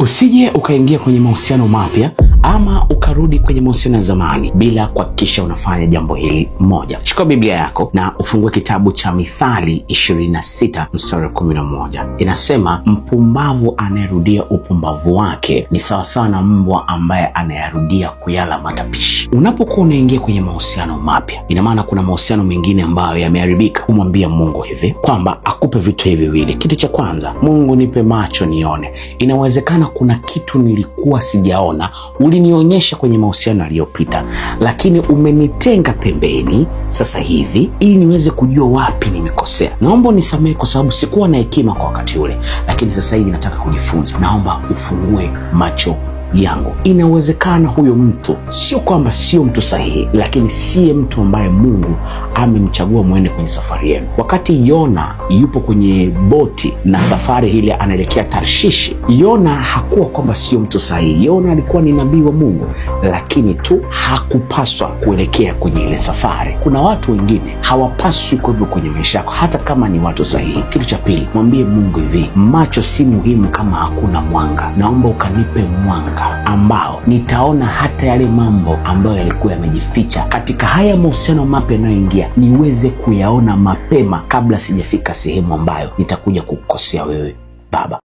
Usije ukaingia kwenye mahusiano mapya ama ukarudi kwenye mahusiano ya zamani bila kuhakikisha unafanya jambo hili moja. Chukua Biblia yako na ufungue kitabu cha Mithali 26 mstari 11. Inasema, mpumbavu anayerudia upumbavu wake ni sawasawa na mbwa ambaye anayarudia kuyala matapishi. Unapokuwa unaingia kwenye mahusiano mapya, ina maana kuna mahusiano mengine ambayo yameharibika. Kumwambia Mungu hivi kwamba akupe vitu hivi viwili. Kitu cha kwanza, Mungu nipe macho nione. Inawezekana kuna kitu nilikuwa sijaona, ulinionyesha kwenye mahusiano yaliyopita, lakini umenitenga pembeni sasa hivi ili niweze kujua wapi nimekosea. Naomba unisamehe kwa sababu sikuwa na hekima kwa wakati ule, lakini sasa hivi nataka kujifunza. Naomba ufungue macho yangu. Inawezekana huyo mtu sio kwamba sio mtu sahihi, lakini siye mtu ambaye Mungu amemchagua muende kwenye safari yenu. Wakati Yona yupo kwenye boti na safari ile anaelekea Tarshishi, Yona hakuwa kwamba sio mtu sahihi. Yona alikuwa ni nabii wa Mungu, lakini tu hakupaswa kuelekea kwenye ile safari. Kuna watu wengine hawapaswi kuwepo kwenye maisha yako hata kama ni watu sahihi. Kitu cha pili, mwambie Mungu hivi, macho si muhimu kama hakuna mwanga. Naomba ukanipe mwanga ambao nitaona hata yale mambo ambayo yalikuwa yamejificha katika haya mahusiano mapya yanayoingia, niweze kuyaona mapema kabla sijafika sehemu ambayo nitakuja kukukosea wewe Baba.